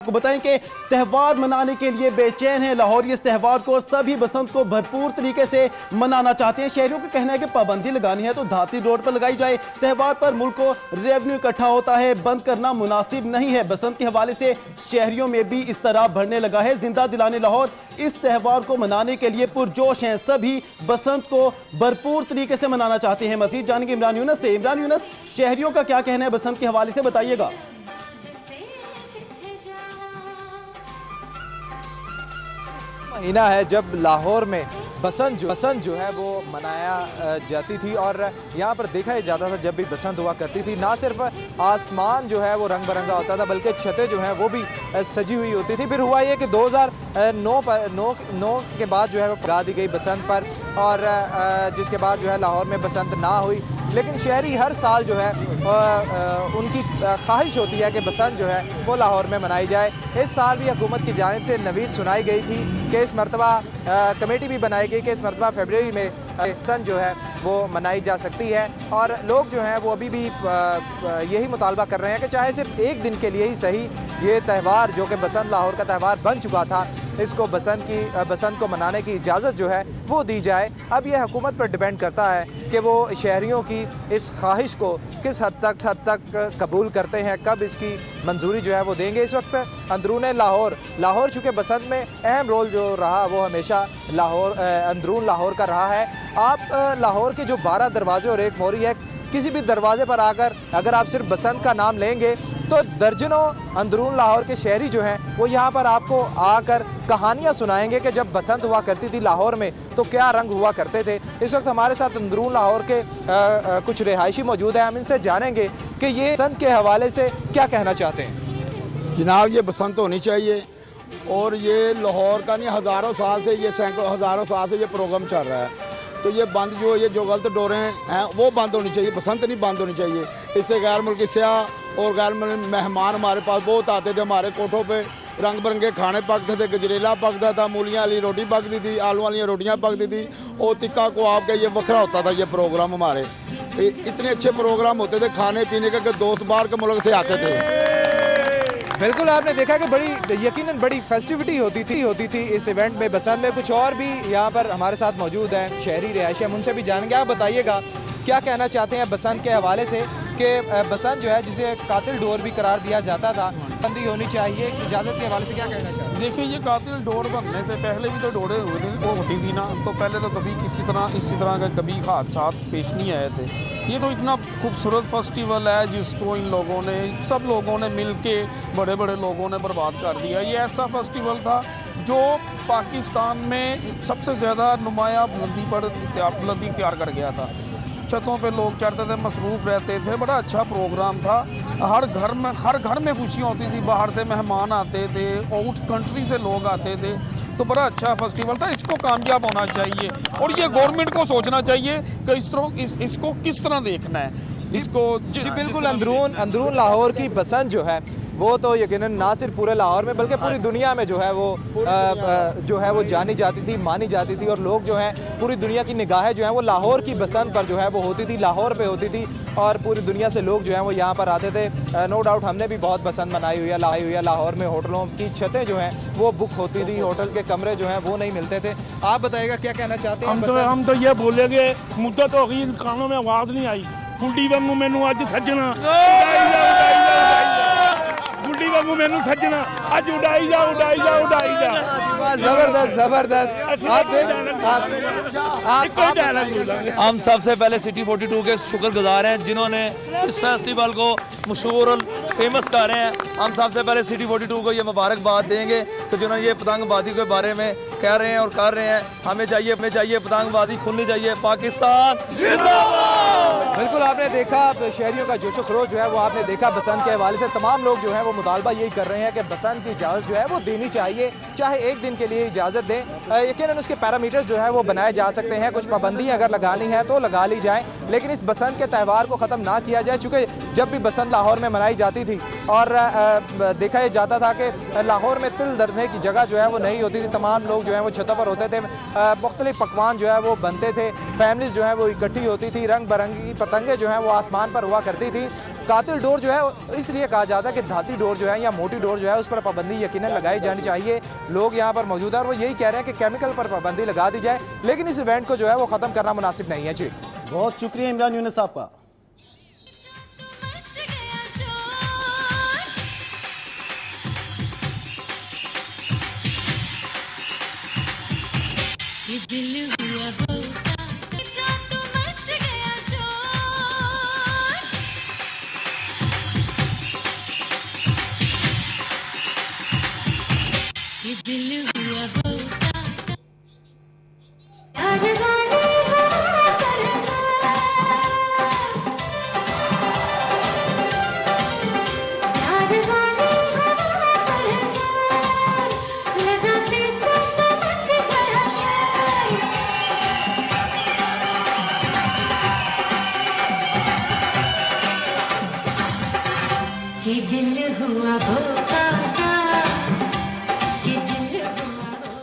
को बताएं कि त्यौहार मनाने के लिए बेचैन है लाहौर। इस त्यौहार को सभी बसंत को भरपूर तरीके से मनाना चाहते हैं। शहरियों का कहना है कि पाबंदी लगानी है तो धाती रोड पर लगाई जाए। त्यौहार पर मुल्क को रेवेन्यू इकट्ठा होता है, बंद करना मुनासिब नहीं है। बसंत के हवाले से शहरियों में भी इस तरह बढ़ने लगा है। जिंदा दिलाने लाहौर इस त्यौहार को मनाने के लिए पुरजोश हैं। सभी बसंत को भरपूर तरीके से मनाना चाहते हैं। मजीद जानेंगे इमरान यूनुस से। इमरान यूनुस, शहरियों का क्या कहना है बसंत के हवाले से, बताइएगा। महीना है जब लाहौर में बसंत जो है वो मनाया जाती थी और यहाँ पर देखा जाता था जब भी बसंत हुआ करती थी ना सिर्फ आसमान जो है वो रंग बिरंगा होता था बल्कि छतें जो हैं वो भी सजी हुई होती थी। फिर हुआ ये कि 2009 के बाद जो है वो लगा दी गई बसंत पर और जिसके बाद जो है लाहौर में बसंत ना हुई। लेकिन शहरी हर साल जो है उनकी ख्वाहिश होती है कि बसंत जो है वो लाहौर में मनाई जाए। इस साल भी हुकूमत की जानिब से नवीद सुनाई गई थी कि इस मरतबा कमेटी भी बनाई गई कि इस मरतबा फरवरी में बसंत जो है वो मनाई जा सकती है। और लोग जो हैं वो अभी भी यही मुतालबा कर रहे हैं कि चाहे सिर्फ एक दिन के लिए ही सही ये त्यौहार जो कि बसंत लाहौर का त्यौहार बन चुका था, इसको बसंत को मनाने की इजाज़त जो है वो दी जाए। अब यह हुकूमत पर डिपेंड करता है कि वो शहरियों की इस ख्वाहिश को किस हद तक कबूल करते हैं, कब इसकी मंजूरी जो है वो देंगे। इस वक्त अंदरून लाहौर चूँकि बसंत में अहम रोल जो रहा वो हमेशा अंदरून लाहौर का रहा है। आप लाहौर के जो 12 दरवाजे और एक मोरी है, किसी भी दरवाजे पर आकर अगर आप सिर्फ बसंत का नाम लेंगे तो दर्जनों अंदरून लाहौर के शहरी जो हैं वो यहाँ पर आपको आकर कहानियाँ सुनाएंगे कि जब बसंत हुआ करती थी लाहौर में तो क्या रंग हुआ करते थे। इस वक्त हमारे साथ अंदरून लाहौर के कुछ रिहायशी मौजूद हैं। हम इनसे जानेंगे कि ये बसंत के हवाले से क्या कहना चाहते हैं। जनाब, ये बसंत होनी चाहिए और ये लाहौर का नहीं, हज़ारों साल से ये सैकड़ों हज़ारों साल से ये प्रोग्राम चल रहा है। तो ये बंद जो गलत डोरे हैं वो बंद होनी चाहिए, बसंत नहीं बंद होनी चाहिए। इससे गैर मुल्की सयाह और गैर मेहमान हमारे पास बहुत आते थे। हमारे कोठों पे रंग बिरंगे खाने पकते थे, गजरेला पकता था, मूलियाँ वाली रोटी पकती थी, आलू वाली रोटियाँ पकती थी और टिक्का को आपका ये वखरा होता था। ये प्रोग्राम हमारे इतने अच्छे प्रोग्राम होते थे खाने पीने के दोस्त बाहर के मुल्क से आते थे। बिल्कुल, आपने देखा कि यकीनन बड़ी फेस्टिविटी होती थी इस इवेंट में बसंत में। कुछ और भी यहाँ पर हमारे साथ मौजूद हैं शहरी रिहायशी, हम उनसे भी जानेंगे। आप बताइएगा क्या कहना चाहते हैं बसंत के हवाले से कि बसंत जो है जिसे कातिल डोर भी करार दिया जाता था, बंदी होनी चाहिए, इजाज़त के हवाले से क्या कहना चाहते हैं? देखिए, ये कातिल डोर बनने से पहले भी तो डोरे होती थी ना, तो पहले तो कभी इसी तरह का कभी हादसा पेश नहीं आए थे। ये तो इतना खूबसूरत फेस्टिवल है जिसको इन लोगों ने सब लोगों ने मिल के बड़े बड़े लोगों ने बर्बाद कर दिया। ये ऐसा फेस्टिवल था जो पाकिस्तान में सबसे ज़्यादा नुमाया बुलंदी इख्तियार कर गया था। छतों पे लोग चढ़ते थे, मसरूफ़ रहते थे, बड़ा अच्छा प्रोग्राम था। हर घर में खुशियाँ होती थी, बाहर से मेहमान आते थे, आउट कंट्री से लोग आते थे, तो बड़ा अच्छा फेस्टिवल था। इसको कामयाब होना चाहिए और ये गवर्नमेंट को सोचना चाहिए कि इसको किस तरह देखना है। इसको जी बिल्कुल, अंदरून लाहौर की बसंत जो है वो तो यकीनन ना सिर्फ पूरे लाहौर में बल्कि पूरी दुनिया में जो है वो जानी जाती थी, मानी जाती थी और लोग जो हैं पूरी दुनिया की निगाहें जो हैं वो लाहौर की बसंत पर जो है वो होती थी, लाहौर पे होती थी और पूरी दुनिया से लोग जो हैं वो यहाँ पर आते थे। नो डाउट हमने भी बहुत बसंत मनाई हुई है लाहौर में। होटलों की छतें जो हैं वो बुक होती थी, होटल के कमरे जो हैं वो नहीं मिलते थे। आप बताइएगा क्या कहना चाहते हैं? हम तो ये बोलेंगे, मुद्दत हो गई, इन कानों में आवाज़ नहीं आई। गुड्डी वांगू मैनू अज सजना, गुड्डी वांगू मैनू सजना, अज उड़ाई जा। जबरदस्त। हम सबसे पहले सिटी 42 के शुक्रगुजार हैं जिन्होंने इस फेस्टिवल को मशहूर और फेमस कर रहे हैं। हम सबसे पहले सिटी 42 को ये मुबारकबाद देंगे कि जिन्होंने ये पतंगबाजी के बारे में कह रहे हैं और कर रहे हैं। हमें चाहिए पतंगबाजी खुलनी चाहिए, पाकिस्तान जिंदाबाद। बिल्कुल, आपने देखा शहरियों का जोशो खरोश जो है वो आपने देखा बसंत के हवाले से। तमाम लोग जो है वो मुतालबा यही कर रहे हैं कि बसंत की इजाज़त जो है वो देनी चाहिए, चाहे एक दिन के लिए इजाज़त दें। यकीनन उसके पैरामीटर्स जो है वो बनाए जा सकते हैं, कुछ पाबंदी अगर लगानी है तो लगा ली जाए, लेकिन इस बसंत के त्यौहार को ख़त्म ना किया जाए। चूँकि जब भी बसंत लाहौर में मनाई जाती थी और देखा जाता था कि लाहौर में तिल धरने की जगह जो है वो नहीं होती थी, तमाम लोग जो है वो छतों पर होते थे, मुख्तलिफ पकवान जो है वो बनते थे, फैमिलीज जो है वो इकट्ठी होती थी, रंग बिरंगी पतंगे जो है वो आसमान पर हुआ करती थी। कातिल डोर जो है इसलिए कहा जाता है कि धाती डोर जो है या मोटी डोर जो है उस पर पाबंदी यकीनन लगाई जानी चाहिए। लोग यहाँ पर मौजूद है और वो यही कह रहे हैं कि केमिकल पर पाबंदी लगा दी जाए, लेकिन इस इवेंट को जो है वो ख़त्म करना मुनासिब नहीं है। जी बहुत शुक्रिया इमरान यूनुस साहब का। ये दिल हुआ होता तो मच गया शोर, ये दिल हुआ होता प्यार वाली हवा करना, प्यार वाली हवा करना, लगाते चोट मच गया शोर, ये दिल हुआ भोका